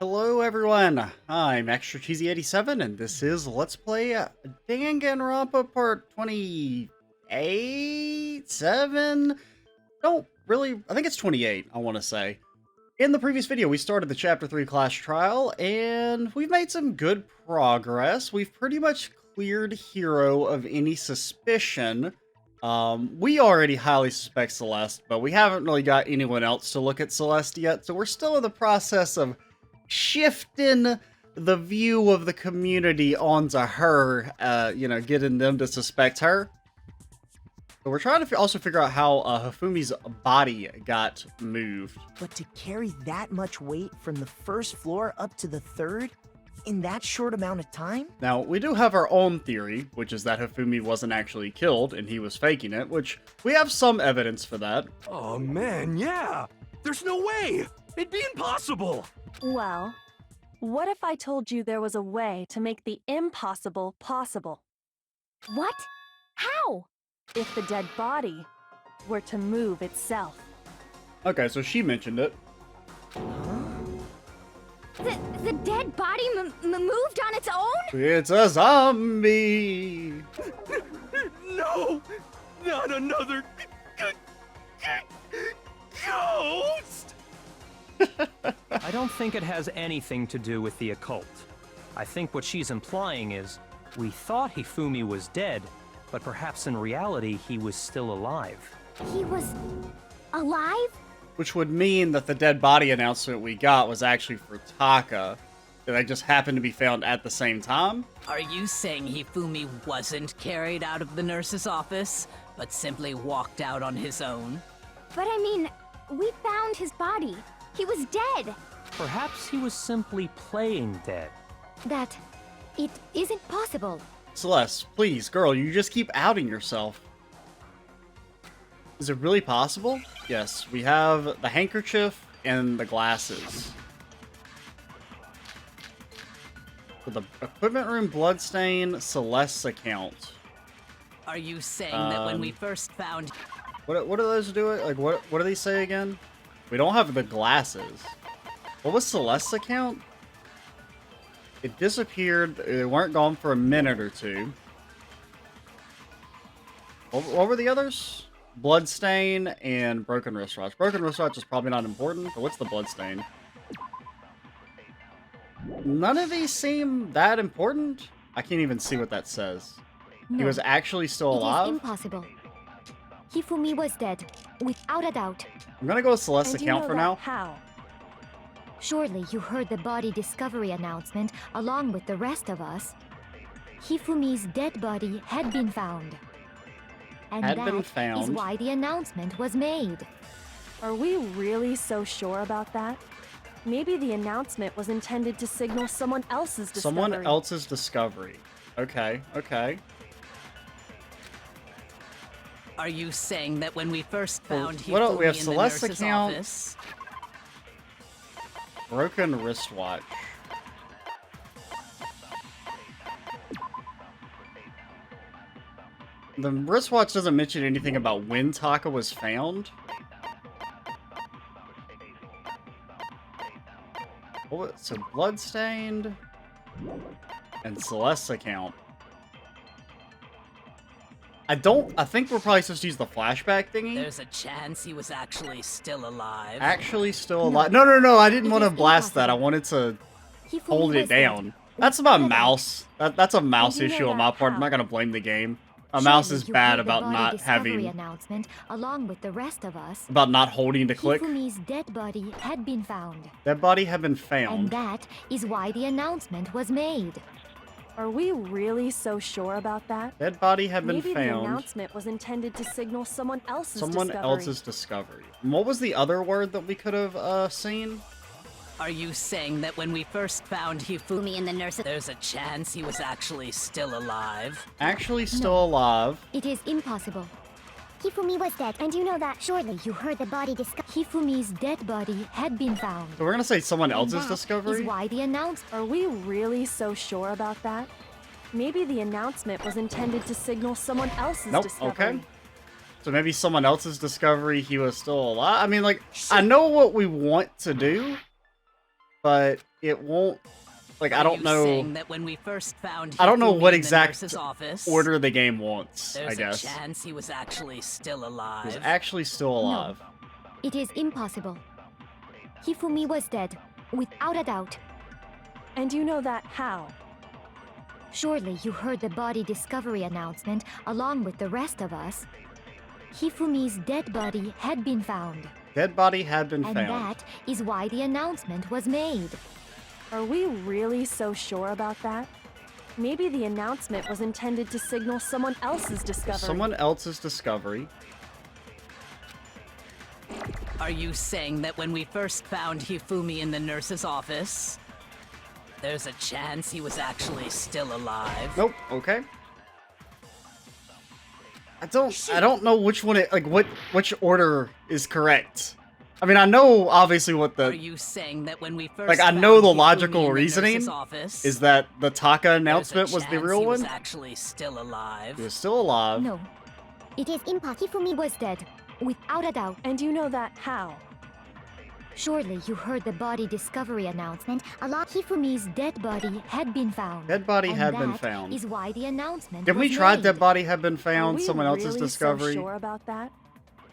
Hello everyone, I'm Extra Cheesy 87 and this is Let's Play Danganronpa Part 28? 7? No, really, I think it's 28, I want to say. In the previous video, we started the Chapter 3 class trial, and we've made some good progress. We've pretty much cleared Hero of any suspicion. We already highly suspect Celeste, but we haven't really got anyone else to look at Celeste yet, so we're still in the process of shifting the view of the community onto her, getting them to suspect her. But we're trying to also figure out how Hifumi's body got moved. But to carry that much weight from the first floor up to the third in that short amount of time? Now, we do have our own theory, which is that Hifumi wasn't actually killed and he was faking it, which we have some evidence for that. Oh man, yeah! There's no way! It'd be impossible! Well, what if I told you there was a way to make the impossible possible? What? How? If the dead body were to move itself. Okay, so she mentioned it. The dead body moved on its own? It's a zombie! No! Not another ghost! I don't think it has anything to do with the occult. I think what she's implying is, we thought Hifumi was dead, but perhaps in reality he was still alive. He was alive? Which would mean that the dead body announcement we got was actually for Taka. That they just happened to be found at the same time? Are you saying Hifumi wasn't carried out of the nurse's office, but simply walked out on his own? But I mean, we found his body. He was dead. Perhaps he was simply playing dead. That it isn't possible. Celeste, please, girl, you just keep outing yourself. Is it really possible? Yes, we have the handkerchief and the glasses. For the equipment room bloodstain, Celeste's account. Are you saying that when we first found... What do those do? Like, what do they say again? We don't have the glasses. What was Celeste's account? It disappeared. They weren't gone for a minute or two. What were the others? Bloodstain and broken wristwatch. Broken wristwatch is probably not important, but what's the bloodstain? None of these seem that important. I can't even see what that says. No, he was actually still it alive? is impossible. Hifumi was dead, without a doubt. I'm gonna go with Celeste's And you account know for that now. How? Surely you heard the body discovery announcement along with the rest of us. Hifumi's dead body had been found. And Had that been is found. why the announcement was made. Are we really so sure about that? Maybe the announcement was intended to signal someone else's discovery. Someone else's discovery. Okay, okay. Are you saying that when we first found what else? Hifumi We have in Celeste's the nurse's account. office... Broken wristwatch. The wristwatch doesn't mention anything about when Taka was found. So bloodstained and Celeste's account. I think we're probably supposed to use the flashback thingy. There's a chance he was actually still alive. Actually still alive. No, I didn't want to is blast that. I impossible. wanted to Hifumi hold it was dead, down. That's my mouse. That's a mouse And you know issue on my that part. I'm how? not gonna blame the game. My mouse Surely is you bad heard the about body not discovery having, announcement along with the rest of us. about not holding to click. Hifumi's dead body had been found. That body had been And found. that is why the announcement was made. Are we really so sure about that? That body had been Maybe the found. announcement was intended to signal someone else's Someone discovery. else's discovery. And what was the other word that we could have seen? Are you saying that when we first found Hifumi in the nurse's... There's a chance he was actually still alive? Actually still alive. It is impossible. Hifumi was dead, and you know that. Surely you heard the body Hifumi's dead body had been found. So we're gonna say someone And else's that discovery? is why the announcement. Are we really so sure about that? Maybe the announcement was intended to signal someone else's Nope, discovery. okay. So maybe someone else's discovery he was still alive? I mean, like, I know what we want to do. but it won't. Like, I Are don't you know. saying that when we first found I don't know Hifumi what in the exact nurse's office, order the game wants, there's I guess. a chance he was actually still alive? He's actually still alive. It is impossible. Hifumi was dead, without a doubt. And you know that how? Surely you heard the body discovery announcement along with the rest of us. Hifumi's dead body had been found. Dead body had been And found. that is why the announcement was made. Are we really so sure about that? Maybe the announcement was intended to signal someone else's discovery. Someone else's discovery. Are you saying that when we first found Hifumi in the nurse's office, there's a chance he was actually still alive? Nope. Okay. I don't know which one which order is correct. I mean, I know obviously what Are the you saying that when we first like I found know the Hifumi logical in the reasoning nurse's office, is that the Taka there's a announcement was the chance real he was one. actually still alive? He was still alive. No. It is impossible. Hifumi was dead, without a doubt. And you know that how? Surely you heard the body discovery announcement. Hifumi's dead body had been found. Dead body And had been that found. is why the announcement Did we was try made. dead body had been Are found? we Someone else's really discovery. So sure about that?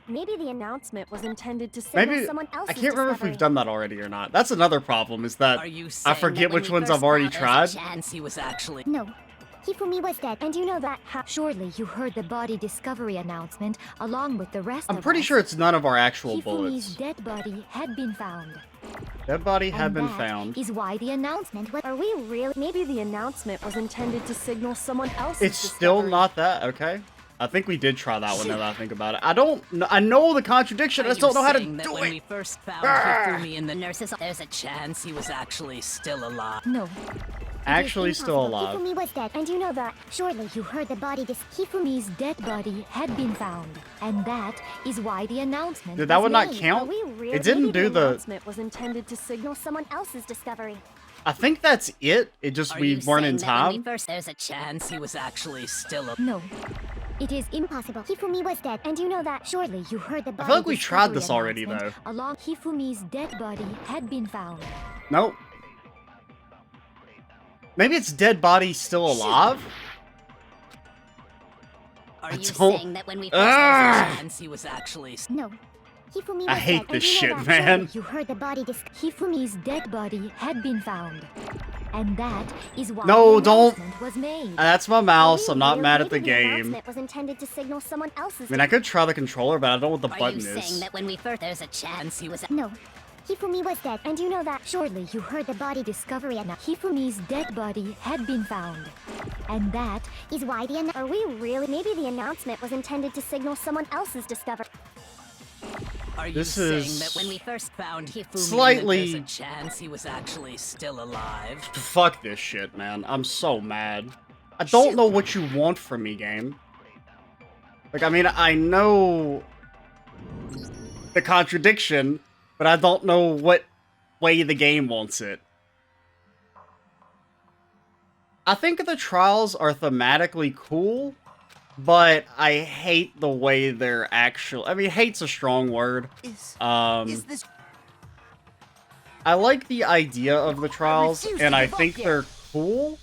Maybe the announcement was intended to signal Maybe someone else's I can't remember if discovery. we've done that already or not. That's another problem. Is that Are you I saying forget that when which we ones first I've already found tried. there's a chance he was actually... No. Hifumi was dead. And you know that how? Surely you heard the body discovery announcement along with the rest of I'm pretty us. sure it's none of our actual Hifumi's bullets. dead body had been found. Dead body had And been that found. is why the announcement was... Are we really? Maybe the announcement was intended to signal someone else's It's still discovery. not that. Okay. I think we did try that one now that I think about it. I don't know. I know the contradiction. I just don't know how to saying that do when we it. first found Arrgh! Hifumi in the nurse's there's a chance he was actually still alive? No. Actually still Impossible. alive. Hifumi was dead. And you know that. Surely you heard the body Hifumi's dead body had been found. And that is why the announcement Did that was one not made. count? Are we really? It didn't Maybe do the the. announcement was intended to signal someone else's discovery. I think that's it. It just Are we you weren't in saying that when we time. first there's a chance he was actually still alive? No. It is impossible. Hifumi was dead. And you know that. Surely you heard the body I feel like we tried discovery this already, announcement though. Along Hifumi's dead body had been found. Nope. Maybe it's dead body still alive. Are I you don't- saying that when we first there's Arrgh! a chance he was actually No. Hifumi was I hate dead. this And you shit, know that. man. Surely you heard the body Hifumi's dead body had been found. And that is why No, the don't. announcement was made. That's my Are mouse. we I'm not really? mad at the Maybe game. announcement was intended to signal someone else's. I mean, I could try the controller, but I don't know what the Are button you saying is. that when we first there's a chance he was No. Hifumi was dead. And you know that. Surely you heard the body discovery announcement. Hifumi's dead body had been found. And that Is why the Are we really? Maybe the announcement was intended to signal someone else's discovery. Are you This saying is that when we first found Hifumi slightly- there's a chance he was actually still alive? Fuck this shit, man. I'm so mad. I don't know what you want from me, game. Like, I mean, I know the contradiction, but I don't know what way the game wants it. I think the trials are thematically cool, but I hate the way they're actual. I mean, hate's a strong word. Is Um, this I like the idea of the trials, refuse and to I give up think yet. they're cool.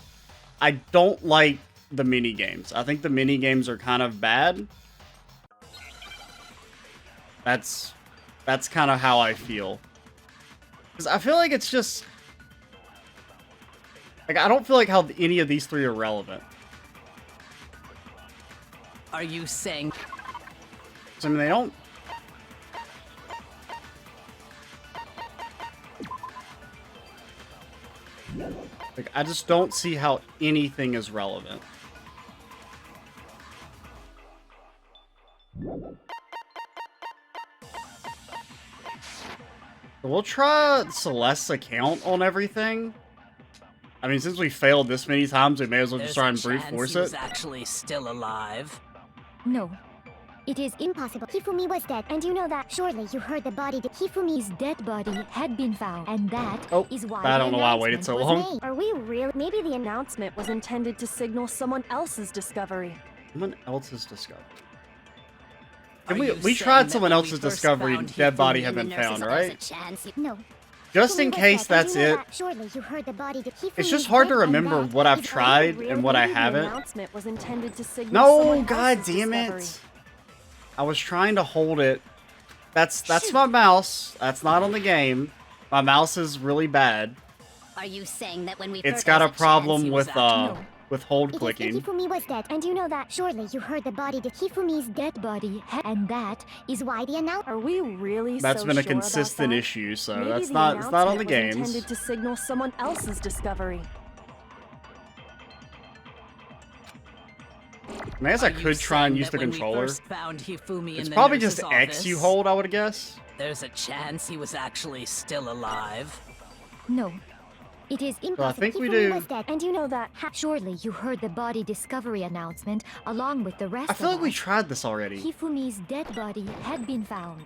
I don't like the mini games. I think the mini games are kind of bad. That's kind of how I feel. Because I feel like it's just like I don't feel like how any of these three are relevant. Are you saying So, I mean, they don't. Like, I just don't see how anything is relevant. So we'll try Celeste's account on everything. I mean, since we failed this many times, we may as well just try and brute force he was it. actually still alive? no. It is impossible. Hifumi was dead. And you know that. Surely you heard the body Hifumi's dead body had been found. And that Oh, is why I the don't know why I waited so announcement was long. made. Are we really? Maybe the announcement was intended to signal someone else's discovery. Someone else's discovery. Are And we you we saying tried that someone when we else's first discovery. found Dead body Hifumi had in the been nurse's found, office, right? there's a chance he- No. Just in Hifumi was case dead, and that's you know it. that. Surely you heard the body. It's just hard to remember what I've tried and what I Maybe the haven't. announcement was intended to signal No, someone god else's damn discovery. it. I was trying to hold it. That's my mouse. That's not on the game. My mouse is really bad. Are you saying that when we It's first got a chance problem he with was hold It is clicking. Hifumi was dead, and you know that. Surely you heard the body. Hifumi's dead. Dead body, and that Is why the announcement. Are we really That's so been a sure about consistent that? issue, so Maybe that's the not it's not on the announcement was games. intended to signal someone else's discovery. I guess I Are you could try and saying use the that when we controller. first found Hifumi It's in the probably nurse's just X you office, hold, I would guess. There's a chance he was actually still alive. no. It is So I impossible. think we Hifumi do. was dead, And you know that. Surely you heard the body discovery announcement along with the rest I feel of like we us. tried this already. Hifumi's dead body had been found.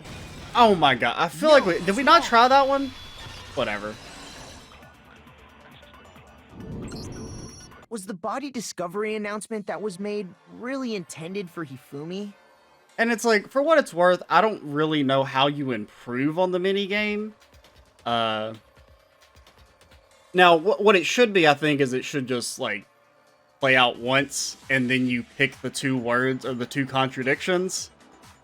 Oh my god, I feel like we did we not try that one? Whatever. Was the body discovery announcement that was made really intended for Hifumi? And it's like, for what it's worth, I don't really know how you improve on the minigame. Now, what it should be, I think, is it should just, like, play out once, and then you pick the two words, or the two contradictions.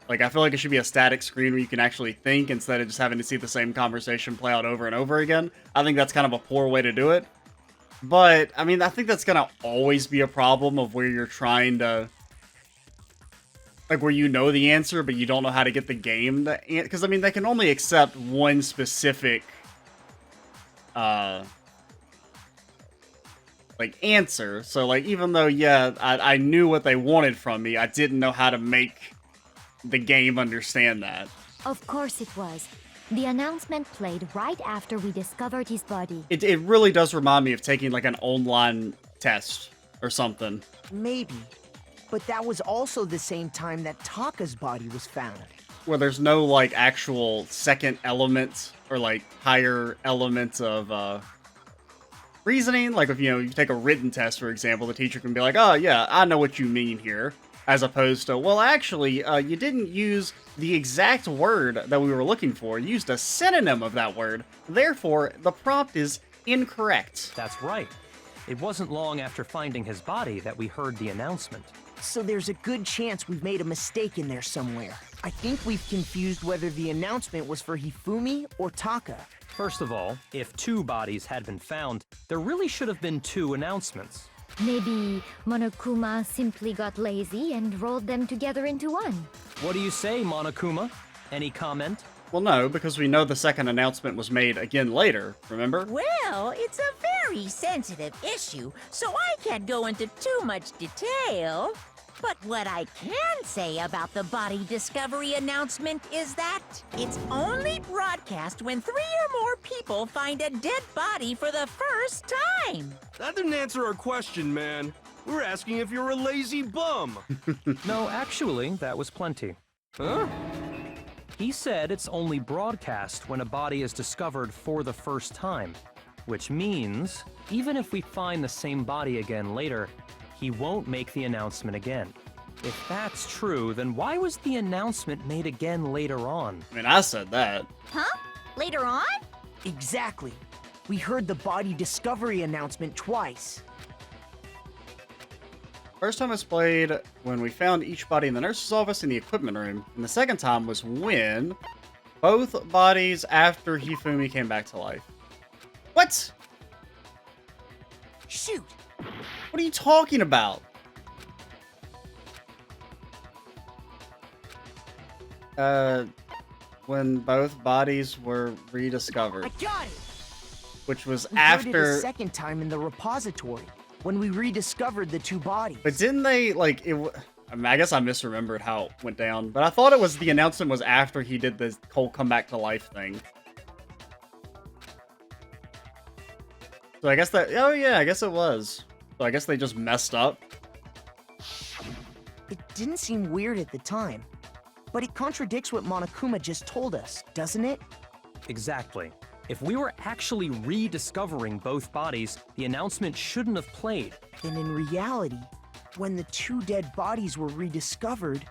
Like, I feel like it should be a static screen where you can actually think, instead of just having to see the same conversation play out over and over again. I think that's kind of a poor way to do it. But, I mean, I think that's gonna always be a problem of where you're trying to... Like, where you know the answer, but you don't know how to get the game to... Because, I mean, they can only accept one specific... like, answer. So, like, even though, yeah, I knew what they wanted from me, I didn't know how to make the game understand that. Of course it was. The announcement played right after we discovered his body. It really does remind me of taking, like, an online test or something. Maybe. But that was also the same time that Taka's body was found. Where there's no, like, actual second element or, like, higher elements of, reasoning. Like, if, you know, you take a written test, for example, the teacher can be like, oh, yeah, I know what you mean here. As opposed to, well, actually, you didn't use the exact word that we were looking for. You used a synonym of that word. Therefore, the prompt is incorrect. That's right. It wasn't long after finding his body that we heard the announcement. So there's a good chance we've made a mistake in there somewhere. I think we've confused whether the announcement was for Hifumi or Taka. First of all, if two bodies had been found, there really should have been two announcements. Maybe Monokuma simply got lazy and rolled them together into one. What do you say, Monokuma? Any comment? Well, no, because we know the second announcement was made again later, remember? Well, it's a very sensitive issue, so I can't go into too much detail. But what I can say about the body discovery announcement is that it's only broadcast when 3 or more people find a dead body for the first time. That didn't answer our question, man. We were asking if you're a lazy bum. No, actually, that was plenty. Huh? He said it's only broadcast when a body is discovered for the first time. Which means, even if we find the same body again later, he won't make the announcement again. If that's true, then why was the announcement made again later on? I mean, I said that. Huh? Later on? Exactly. We heard the body discovery announcement twice. First time was played when we found each body in the nurse's office in the equipment room, and the second time was when both bodies after Hifumi came back to life. What? Shoot. What are you talking about? When both bodies were rediscovered, I got it! which was We heard it a after. second time in the repository, when we rediscovered the two bodies. But didn't they like it? I mean, I guess I misremembered how it went down, but I thought it was the announcement was after he did the whole come back to life thing. So I guess that. Oh yeah, I guess it was. So I guess they just messed up. It didn't seem weird at the time, but it contradicts what Monokuma just told us, doesn't it? Exactly. If we were actually rediscovering both bodies, the announcement shouldn't have played. Then in reality, when the two dead bodies were rediscovered,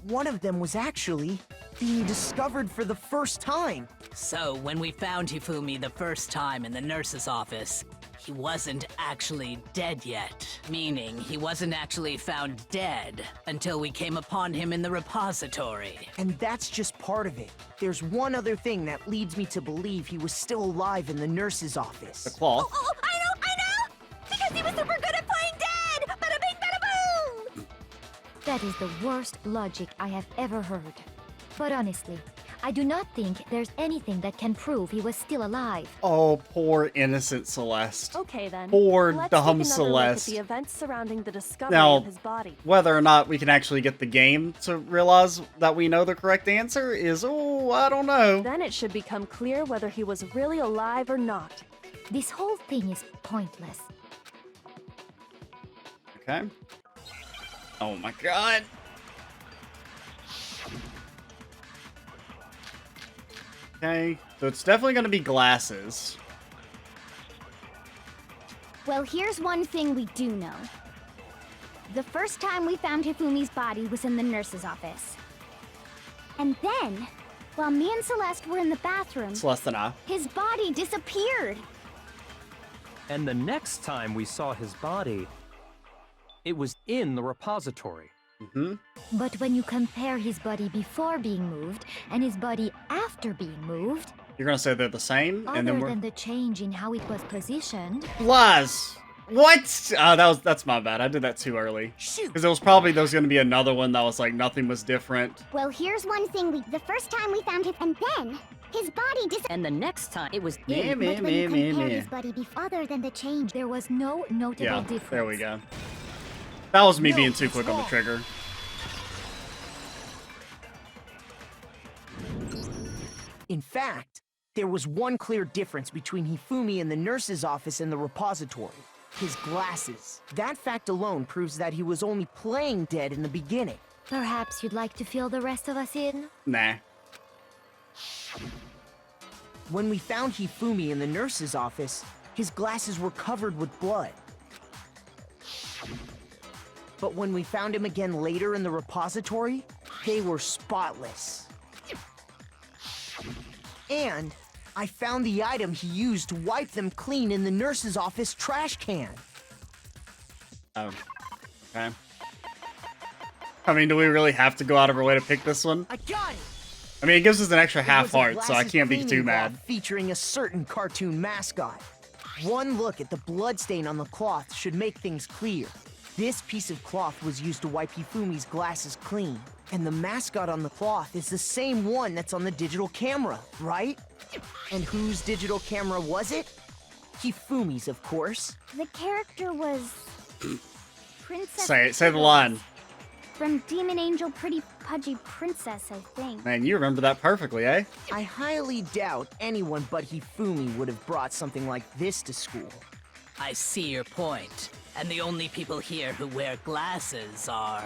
one of them was actually being discovered for the first time. So, when we found Hifumi the first time in the nurse's office, he wasn't actually dead yet. Meaning, he wasn't actually found dead until we came upon him in the repository. And that's just part of it. There's one other thing that leads me to believe he was still alive in the nurse's office. The cloth. Oh, I know! Because he was super good at playing dead! Bada bing, bada boom! That is the worst logic I have ever heard. But honestly, I do not think there's anything that can prove he was still alive. Oh, poor innocent Celeste. Okay then. Poor Let's dumb take another look at Celeste. the events surrounding the discovery Now, of his body. whether or not we can actually get the game to realize that we know the correct answer is, oh, I don't know. Then it should become clear whether he was really alive or not. This whole thing is pointless. Okay. Oh my god. Okay, so it's definitely going to be glasses. Well, here's one thing we do know. The first time we found Hifumi's body was in the nurse's office. And then, while me and Celeste were in the bathroom, Celeste and I. his body disappeared. And the next time we saw his body, it was in the repository. Mm-hmm. But when you compare his body before being moved and his body after being moved, You're going to say they're the same? other And then we're... than the change in how it was positioned, Lies! What? That's my bad. I did that too early. Shoot! Because there was going to be another one that was like nothing was different. Well, here's one thing the first time we found him, and then his body disappeared. And the next time, it was Meh, meh, But when you meh, compare meh. his body other than the change, there was no notable Yeah, difference. there we go. That was me No, being too it's quick on the wrong. trigger. In fact, there was one clear difference between Hifumi in the nurse's office and the repository. His glasses. That fact alone proves that he was only playing dead in the beginning. Perhaps you'd like to fill the rest of us in? Nah. When we found Hifumi in the nurse's office, his glasses were covered with blood. But when we found him again later in the repository, they were spotless. And I found the item he used to wipe them clean in the nurse's office trash can. Oh. Okay. I mean, do we really have to go out of our way to pick this one? I got it! I mean, it gives us an extra It half was a heart, so I glasses can't be too cleaning mad. cloth featuring a certain cartoon mascot. One look at the bloodstain on the cloth should make things clear. This piece of cloth was used to wipe Hifumi's glasses clean. And the mascot on the cloth is the same one that's on the digital camera, right? And whose digital camera was it? Hifumi's, of course. the character was Princess. Say it. Say the line. From Demon Angel Pretty Pudgy Princess, I think. Man, you remember that perfectly, eh? I highly doubt anyone but Hifumi would have brought something like this to school. I see your point. And the only people here who wear glasses are...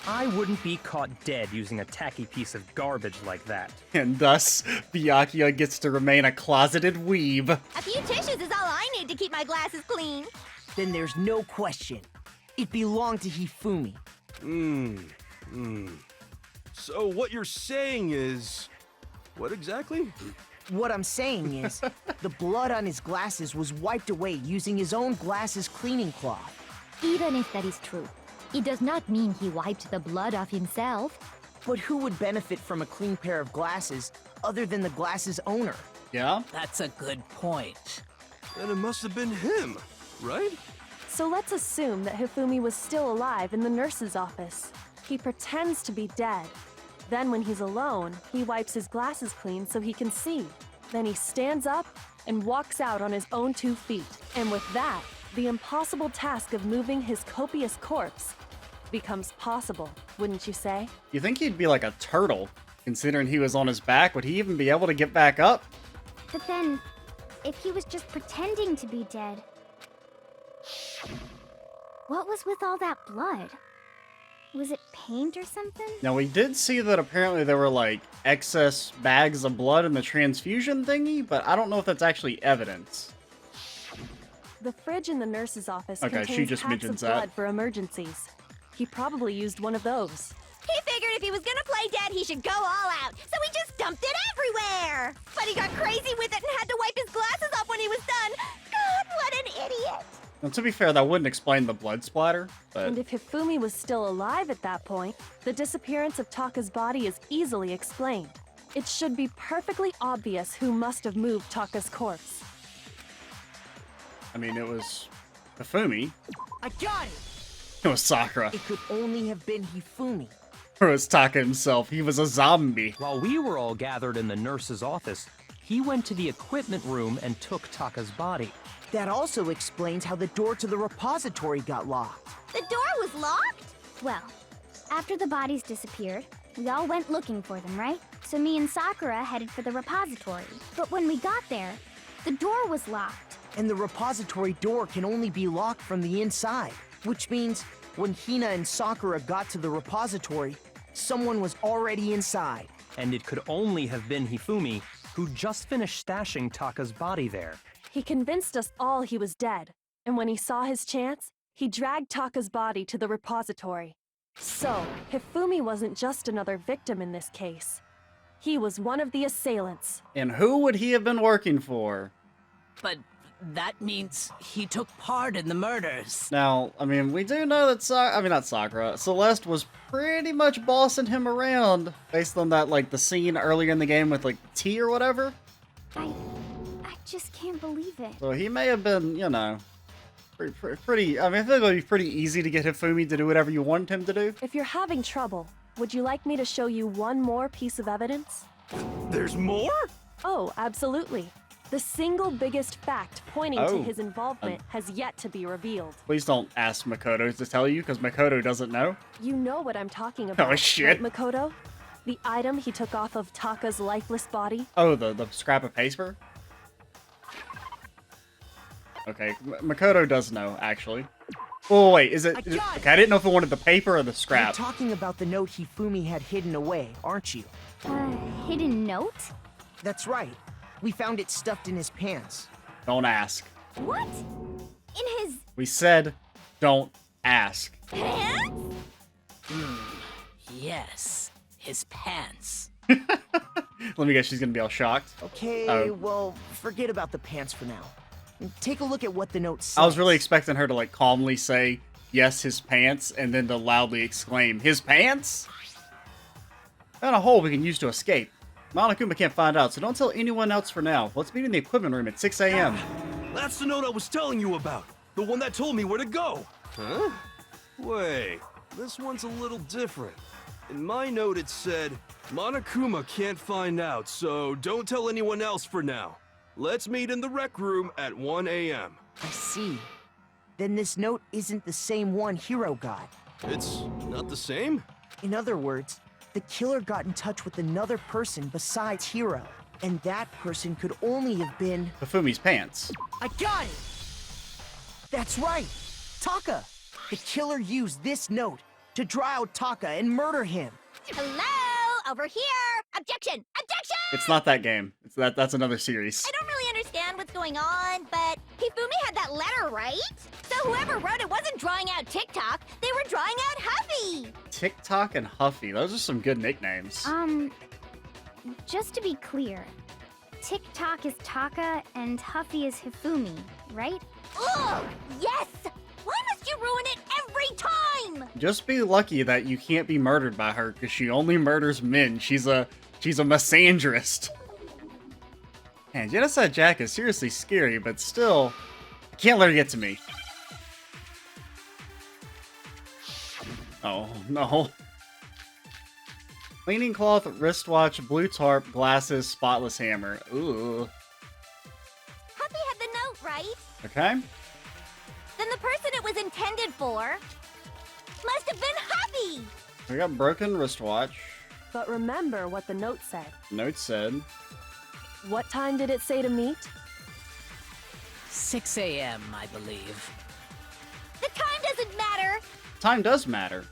I wouldn't be caught dead using a tacky piece of garbage like that. And thus, Byakuya gets to remain a closeted weeb. A few tissues is all I need to keep my glasses clean. Then there's no question. It belonged to Hifumi. So what you're saying is... What exactly? What I'm saying is, the blood on his glasses was wiped away using his own glasses cleaning cloth. Even if that is true, it does not mean he wiped the blood off himself. But who would benefit from a clean pair of glasses other than the glasses owner? Yeah? That's a good point. Then it must have been him, right? So let's assume that Hifumi was still alive in the nurse's office. He pretends to be dead. Then when he's alone, he wipes his glasses clean so he can see. Then he stands up and walks out on his own 2 feet. And with that, the impossible task of moving his copious corpse becomes possible, wouldn't you say? You think he'd be like a turtle? Considering he was on his back, would he even be able to get back up? But then, if he was just pretending to be dead, what was with all that blood? Was it paint or something? Now, we did see that apparently there were, like, excess bags of blood in the transfusion thingy, but I don't know if that's actually evidence. The fridge in the nurse's office Okay, contains she just packs mentions of blood that. for emergencies. He probably used one of those. He figured if he was gonna play dead, he should go all out. So he just dumped it everywhere. But he got crazy with it and had to wipe his glasses off when he was done. God, what an idiot. Now, to be fair, that wouldn't explain the blood splatter, but And if Hifumi was still alive at that point, the disappearance of Taka's body is easily explained. It should be perfectly obvious who must have moved Taka's corpse. I mean, it was Hifumi. I got it! It was Sakura. It could only have been Hifumi. Or it was Taka himself. He was a zombie. While we were all gathered in the nurse's office, he went to the equipment room and took Taka's body. That also explains how the door to the repository got locked. The door was locked? Well, after the bodies disappeared, we all went looking for them, right? So me and Sakura headed for the repository. But when we got there, the door was locked. And the repository door can only be locked from the inside, which means when Hina and Sakura got to the repository, someone was already inside. And it could only have been Hifumi, who just finished stashing Taka's body there. He convinced us all he was dead, and when he saw his chance, he dragged Taka's body to the repository. So, Hifumi wasn't just another victim in this case. He was one of the assailants. And who would he have been working for? But that means he took part in the murders. Now, I mean, we do know that not Sakura. Celeste was pretty much bossing him around based on that, like, the scene earlier in the game with, like, tea or whatever. I just can't believe it. So he may have been, you know, pretty. I mean, I feel like it would be pretty easy to get Hifumi to do whatever you want him to do. If you're having trouble, would you like me to show you one more piece of evidence? There's more? Oh, absolutely. The single biggest fact pointing to Oh. his involvement has yet to be revealed. Please don't ask Makoto to tell you, because Makoto doesn't know. You know what I'm talking about, Oh, shit. right, Makoto? The item he took off of Taka's lifeless body? Oh, the scrap of paper? Okay, Makoto does know, actually. Oh, wait, is it... I got it! Okay, I didn't know if it wanted the paper or the You're scrap. talking about the note Hifumi had hidden away, aren't you? Hidden note? That's right. We found it stuffed in his pants. Don't ask. What? In his We said, don't ask. pants? Yes, his pants. Let me guess, she's gonna be all shocked. Okay, Oh. well, forget about the pants for now. Take a look at what the note says. I was really expecting her to, like, calmly say, yes, his pants, and then to loudly exclaim, his pants? Found a hole we can use to escape. Monokuma can't find out, so don't tell anyone else for now. Let's meet in the equipment room at 6 a.m. That's the note I was telling you about. The one that told me where to go. Huh? Wait, this one's a little different. In my note it said, Monokuma can't find out, so don't tell anyone else for now. Let's meet in the rec room at 1 a.m. I see. Then this note isn't the same one Hiro got. It's not the same? In other words, the killer got in touch with another person besides Hiro. And that person could only have been... Hifumi's pants. I got it! That's right! Taka! The killer used this note to draw out Taka and murder him. Hello? Over here! Objection! Objection! It's not that game. That's another series. I don't really understand what's going on, but Hifumi had that letter, right? So whoever wrote it wasn't drawing out TikTok, they were drawing out Huffy! TikTok and Huffy. Those are some good nicknames. Just to be clear, TikTok is Taka and Huffy is Hifumi, right? Ugh! Yes! Why must you ruin it every time? Just be lucky that you can't be murdered by her, because she only murders men. She's a misandrist. Man, Genocide Jack is seriously scary, but still, I can't let her get to me. Oh, no. Cleaning cloth, wristwatch, blue tarp, glasses, spotless hammer. Ooh. Huffy had the note, right? Okay. Then the person it was intended for must have been Huffy! We got broken wristwatch. But remember what the note said. Note said. What time did it say to meet? 6 a.m., I believe. The time doesn't matter! Time does matter.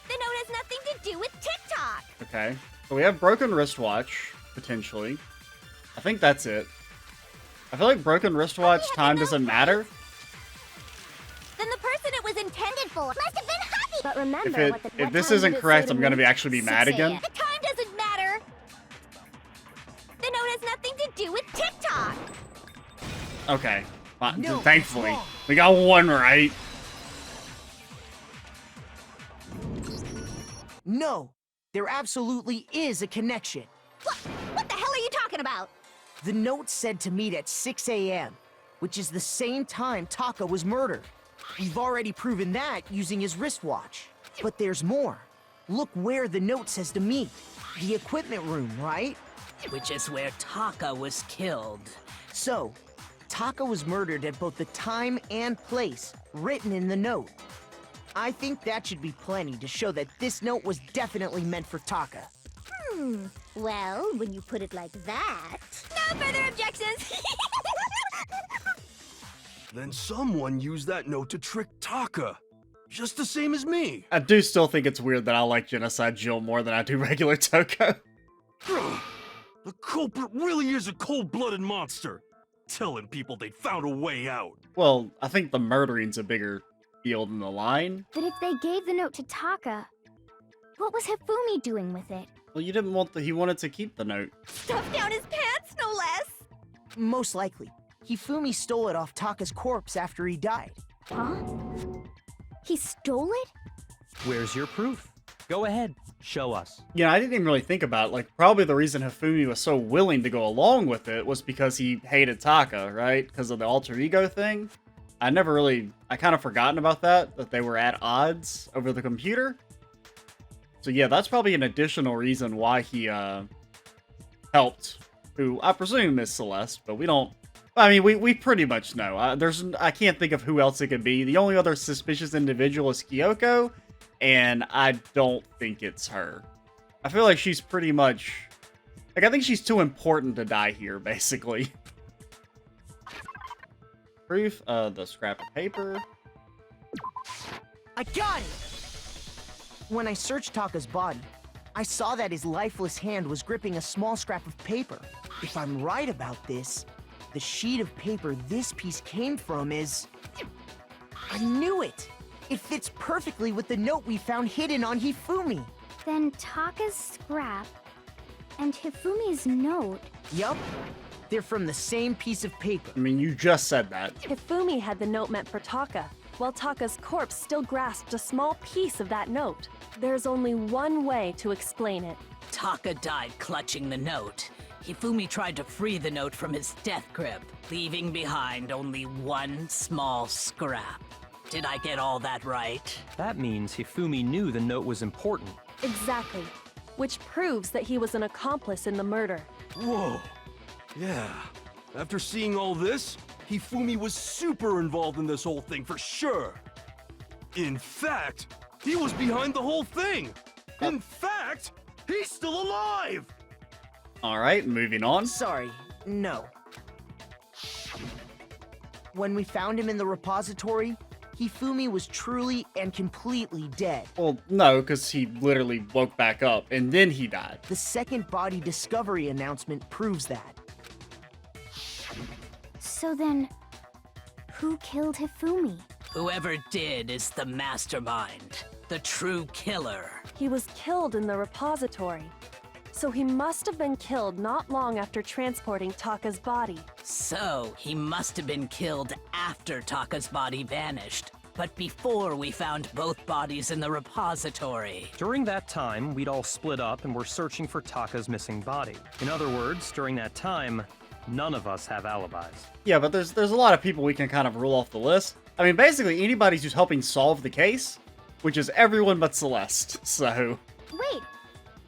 The note has nothing to do with TikTok! Okay. So we have broken wristwatch, potentially. I think that's it. I feel like broken wristwatch time doesn't matter. Then the person it was intended for must have been Huffy! But remember If this isn't correct, I'm gonna actually be mad again. The time doesn't matter. The note has nothing to do with TikTok. Okay. No, Thankfully, it's wrong. we got one right. No, there absolutely is a connection. What the hell are you talking about? The note said to meet at 6 a.m., which is the same time Taka was murdered. We've already proven that using his wristwatch. But there's more. Look where the note says to meet. The equipment room, right? Which is where Taka was killed. So, Taka was murdered at both the time and place written in the note. I think that should be plenty to show that this note was definitely meant for Taka. Well, when you put it like that... No further objections! Then someone used that note to trick Taka. Just the same as me. I do still think it's weird that I like Genocide Jill more than I do regular Toko. The culprit really is a cold-blooded monster. Telling people they found a way out. Well, I think the murdering's a bigger deal than the line. But if they gave the note to Taka, what was Hifumi doing with it? Well, you didn't want he wanted to keep the note. Stuffed down his pants, no less! Most likely, Hifumi stole it off Taka's corpse after he died. Huh? He stole it? Where's your proof? Go ahead, show us. Yeah, I didn't even really think about it. Like, probably the reason Hifumi was so willing to go along with it was because he hated Taka, right? Because of the alter ego thing. I kind of forgotten about that they were at odds over the computer. So yeah, that's probably an additional reason why he helped, who I presume is Celeste, but we don't. I mean, we pretty much know. I can't think of who else it could be. The only other suspicious individual is Kyoko, and I don't think it's her. I feel like she's pretty much, like, I think she's too important to die here, basically. Proof of the scrap of paper. I got it! When I searched Taka's body, I saw that his lifeless hand was gripping a small scrap of paper. If I'm right about this, the sheet of paper this piece came from is... I knew it! It fits perfectly with the note we found hidden on Hifumi. Then Taka's scrap and Hifumi's note. Yup. They're from the same piece of paper. I mean, you just said that. Hifumi had the note meant for Taka, while Taka's corpse still grasped a small piece of that note. There's only one way to explain it. Taka died clutching the note. Hifumi tried to free the note from his death grip, leaving behind only one small scrap. Did I get all that right? That means Hifumi knew the note was important. Exactly. Which proves that he was an accomplice in the murder. Whoa. Yeah. After seeing all this, Hifumi was super involved in this whole thing for sure. In fact, he was behind the whole thing. In fact, he's still alive. Alright, moving on. Sorry, no. When we found him in the repository, Hifumi was truly and completely dead. Well, no, because he literally woke back up, and then he died. The second body discovery announcement proves that. So then, who killed Hifumi? Whoever did is the mastermind, the true killer. He was killed in the repository. So he must have been killed not long after transporting Taka's body. So, he must have been killed after Taka's body vanished, but before we found both bodies in the repository. During that time, we'd all split up and were searching for Taka's missing body. In other words, during that time, none of us have alibis. Yeah, but there's a lot of people we can kind of rule off the list. I mean, basically anybody who's helping solve the case, which is everyone but Celeste, so... Wait,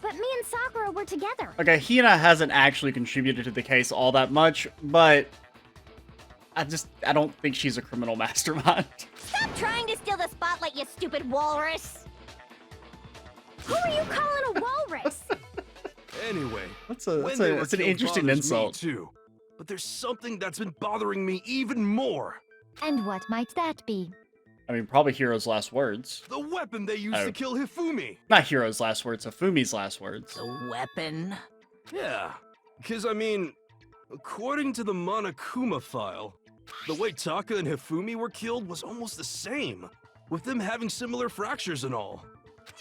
but me and Sakura were together. Okay, Hina hasn't actually contributed to the case all that much, but I don't think she's a criminal mastermind. Stop trying to steal the spotlight, you stupid walrus! Who are you calling a walrus? Anyway, That's when they were an killed interesting bothers insult. Me too. But there's something that's been bothering me even more. And what might that be? I mean, probably Hiro's last words. The weapon they used Oh. to kill Hifumi. Not Hiro's last words, Hifumi's last words. The weapon? Yeah, because I mean, according to the Monokuma file, the way Taka and Hifumi were killed was almost the same. with them having similar fractures and all.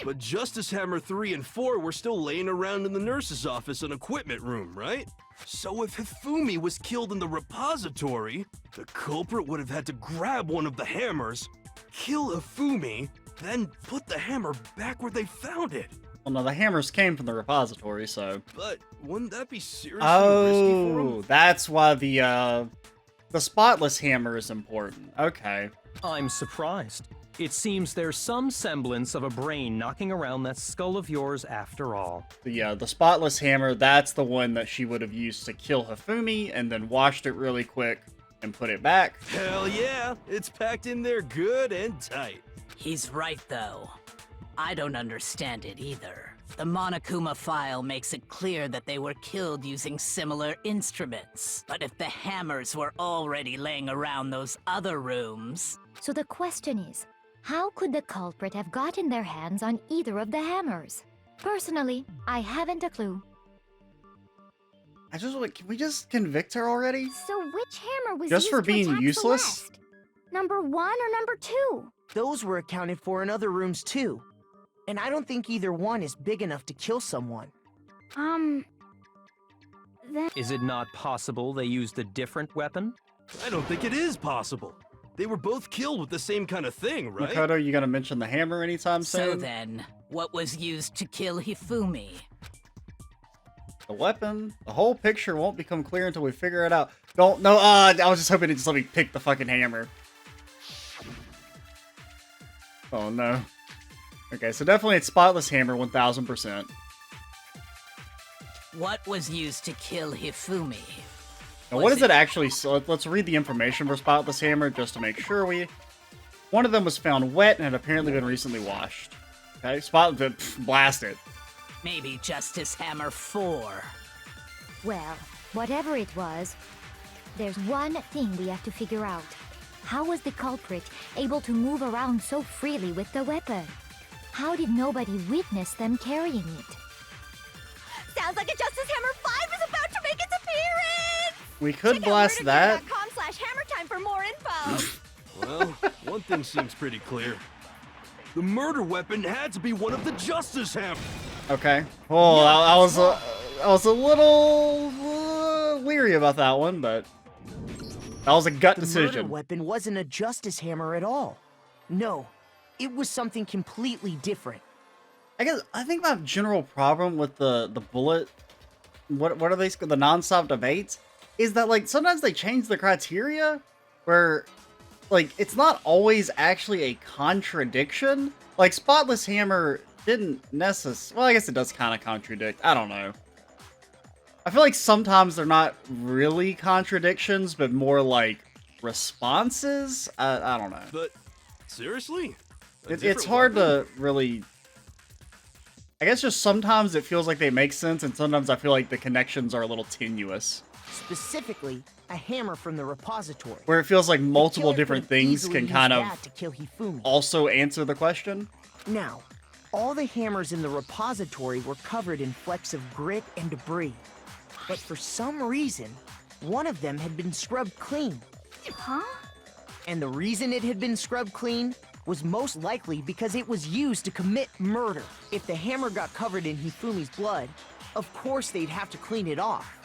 But Justice Hammer 3 and 4 were still laying around in the nurse's office and equipment room, right? So if Hifumi was killed in the repository, the culprit would have had to grab one of the hammers, kill Hifumi, then put the hammer back where they found it. Well, no, the hammers came from the repository, so... But wouldn't that be seriously risky for him? Oh, that's why the spotless hammer is important. Okay. I'm surprised. It seems there's some semblance of a brain knocking around that skull of yours after all. The spotless hammer, that's the one that she would have used to kill Hifumi and then washed it really quick and put it back. Hell yeah, it's packed in there good and tight. He's right, though. I don't understand it either. The Monokuma file makes it clear that they were killed using similar instruments. But if the hammers were already laying around those other rooms... So the question is, how could the culprit have gotten their hands on either of the hammers? Personally, I haven't a clue. Can we just convict her already? So which hammer was Just used for to being attack useless? Celeste? Number 1 or number 2? Those were accounted for in other rooms too. And I don't think either one is big enough to kill someone. Then... Is it not possible they used a different weapon? I don't think it is possible. They were both killed with the same kind of thing, right? Makoto, you gonna mention the hammer anytime soon? So then, what was used to kill Hifumi? The weapon. The whole picture won't become clear until we figure it out. Don't, no, I was just hoping to just let me pick the fucking hammer. Oh no. Okay, so definitely it's spotless hammer, 1000%. What was used to kill Hifumi? Now, what is it actually? So let's read the information for spotless hammer just to make sure One of them was found wet and had apparently been recently washed. Okay, blast it. Maybe Justice Hammer 4. Well, whatever it was, there's one thing we have to figure out. How was the culprit able to move around so freely with the weapon? How did nobody witness them carrying it? Sounds like a Justice Hammer 5 is about to make its appearance! We could blast that. /hammertime for more info! Well, one thing seems pretty clear. The murder weapon had to be one of the Justice Hammers. Okay. Oh, I was a little leery about that one, but that was a gut The decision. murder weapon wasn't a justice hammer at all. No, it was something completely different. I think my general problem with the bullet, what are they, the non-stop debates, is that like sometimes they change the criteria where like it's not always actually a contradiction. Like spotless hammer didn't necessarily, well, I guess it does kind of contradict. I don't know. I feel like sometimes they're not really contradictions, but more like responses. I don't know. But seriously? It's hard to really... I guess just sometimes it feels like they make sense, and sometimes I feel like the connections are a little tenuous. Specifically, a hammer from the repository. Where it feels like multiple The killer different could have things easily can used kind of that to kill Hifumi. also answer the question. Now, all the hammers in the repository were covered in flecks of grit and debris. But for some reason, one of them had been scrubbed clean. Huh? And the reason it had been scrubbed clean was most likely because it was used to commit murder. If the hammer got covered in Hifumi's blood, of course they'd have to clean it off.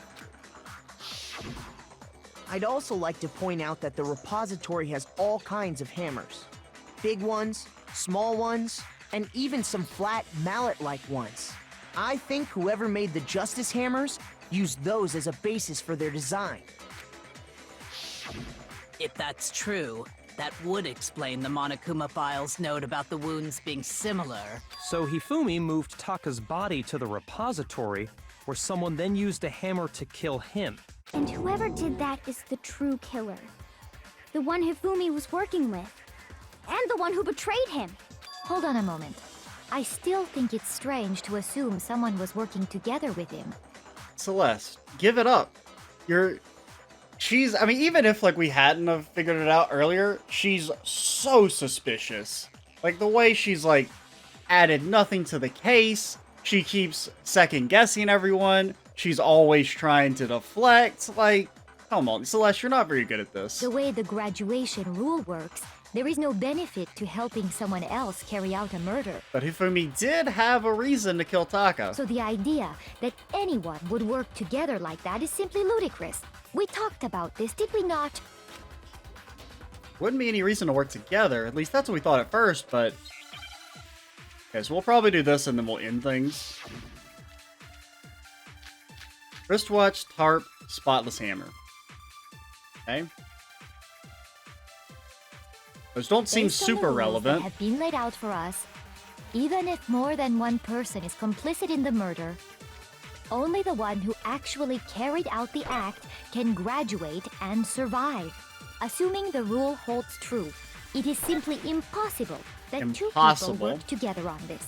I'd also like to point out that the repository has all kinds of hammers. Big ones, small ones, and even some flat mallet-like ones. I think whoever made the Justice Hammers used those as a basis for their design. If that's true, that would explain the Monokuma file's note about the wounds being similar. So Hifumi moved Taka's body to the repository, where someone then used a hammer to kill him. And whoever did that is the true killer. The one Hifumi was working with. And the one who betrayed him. Hold on a moment. I still think it's strange to assume someone was working together with him. Celeste, give it up. I mean, even if like we hadn't have figured it out earlier, she's so suspicious. Like the way she's like added nothing to the case. She keeps second guessing everyone. She's always trying to deflect. Like, Come on, Celeste, you're not very good at this. The way the graduation rule works, there is no benefit to helping someone else carry out a murder. But Hifumi did have a reason to kill Taka. So the idea that anyone would work together like that is simply ludicrous. We talked about this, did we not? Wouldn't be any reason to work together. At least that's what we thought at first, but... Okay, so we'll probably do this and then we'll end things. Wristwatch, tarp, spotless hammer. Okay. Those don't seem Based on the super rules relevant. that have been laid out for us, even if more than one person is complicit in the murder, only the one who actually carried out the act can graduate and survive. Assuming the rule holds true, it is simply impossible that two people work together on this.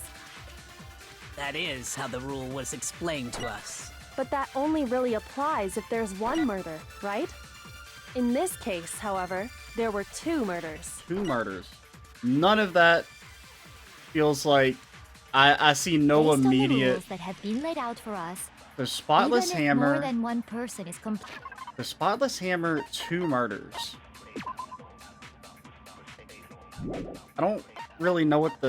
That is how the rule was explained to us. But that only really applies if there's one murder, right? In this case, however, there were 2 murders. 2 murders. None of that feels like... I see no Based immediate... on the rules that have been laid out for us, The spotless even if hammer... more than one person is The spotless hammer, 2 murders. I don't really know what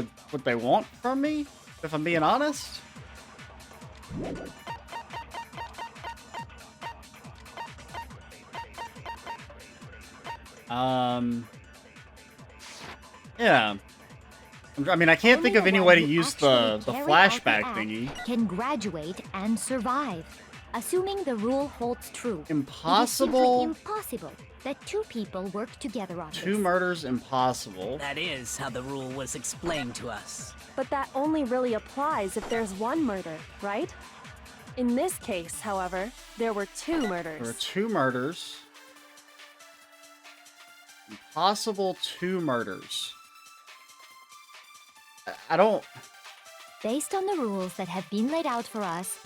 they want from me, if I'm being honest. Yeah. I mean, I can't think of any way to use the flashback thingy. Can graduate and survive, assuming the rule holds true. Impossible. It is simply impossible that 2 people work together on 2 this. murders, impossible. That is how the rule was explained to us. But that only really applies if there's one murder, right? In this case, however, there were 2 murders. There were 2 murders. Impossible 2 murders. I don't... Based on the rules that have been laid out for us,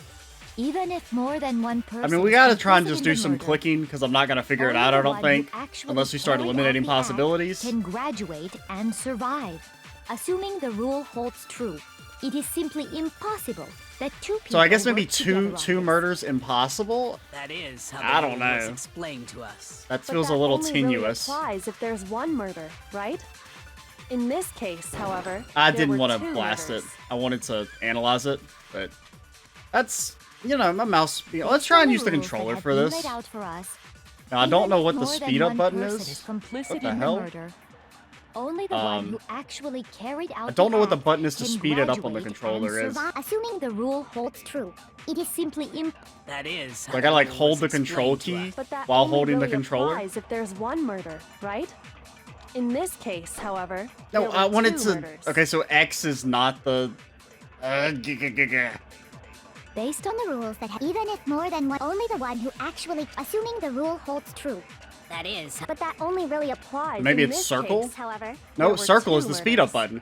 even if more than one person... I mean, we gotta is try and complicit just in do the some murder, clicking, because I'm not gonna figure it only out, the I don't one who think. actually Unless we start carried out eliminating the act possibilities. Can graduate and survive, assuming the rule holds true. It is simply impossible that 2 people So I guess maybe work together on two this. murders impossible? That is how I the don't rule was know. explained to us. That But feels that a little only tenuous. Really applies if there's one murder, right? In this case, however, I there didn't were want to 2 blast murders. it. I wanted to analyze it, but that's, you know, my mouse. Let's try and use the controller for this. Laid out for us, Now, I don't even know if what the more than speed up one button person is. complicit What the in hell? The murder, only the one who actually carried out I don't know what the act button is to can speed it up on the graduate controller and is. survive. Assuming the rule holds true, it is simply That is So how I gotta the like rule hold was the control explained to key us. But that while only holding the really controller. applies if there's one murder, right? In this case, however, No, there were I wanted 2 to. murders. Okay, so X is not the. Based on the rules that even if more than one, only the one who actually, assuming the rule holds true. That is. But that only really applies. Maybe in it's this circle? Case, however. No, There were circle 2 is the speed up murders. button.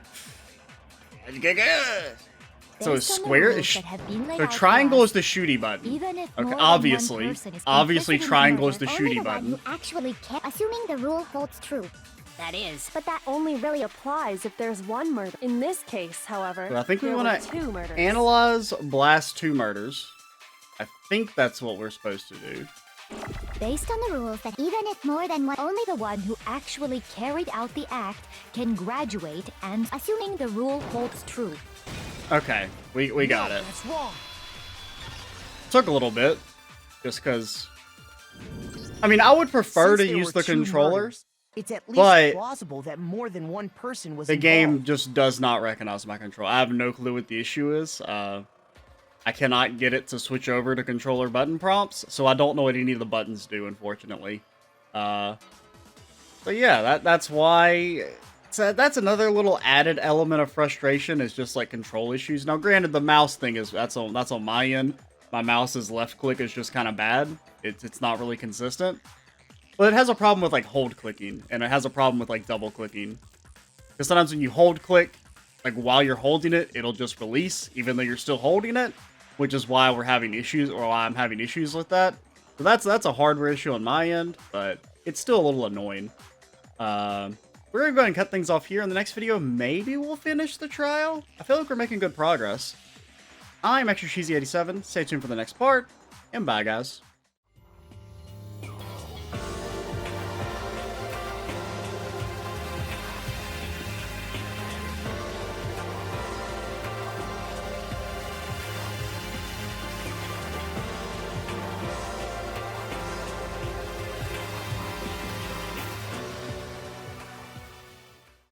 So Based on the square rules is. that have been laid So out for triangle us, is the shooty button. even if Okay, more than obviously. one person is Obviously, complicit in the triangle is murder, the Only shooty the one button. who actually assuming the rule holds true. That is. But that only really applies if there's one murder. In this case, however, So I think we there want were to 2 murders. analyze blast 2 murders. I think that's what we're supposed to do. Based on the rules that even if more than one, only the one who actually carried out the act can graduate and assuming the rule holds true. Okay, we got it. That's wrong. Took a little bit, just because. I mean, I would prefer Since to there use were the 2 controller. murders, it's at least but plausible that more than one person was The involved. game just does not recognize my control. I have no clue what the issue is. I cannot get it to switch over to controller button prompts, so I don't know what any of the buttons do, unfortunately. So yeah, that's why. So that's another little added element of frustration is just like control issues. Now, granted, the mouse thing is that's on my end. My mouse's left click is just kind of bad. It's not really consistent. But it has a problem with like hold clicking, and it has a problem with like double clicking. Because sometimes when you hold click, like while you're holding it, it'll just release, even though you're still holding it, which is why we're having issues, or why I'm having issues with that. So that's a hardware issue on my end, but it's still a little annoying. We're gonna go ahead and cut things off here. In the next video, maybe we'll finish the trial. I feel like we're making good progress. I'm Extra Cheesy 87. Stay tuned for the next part, and bye, guys.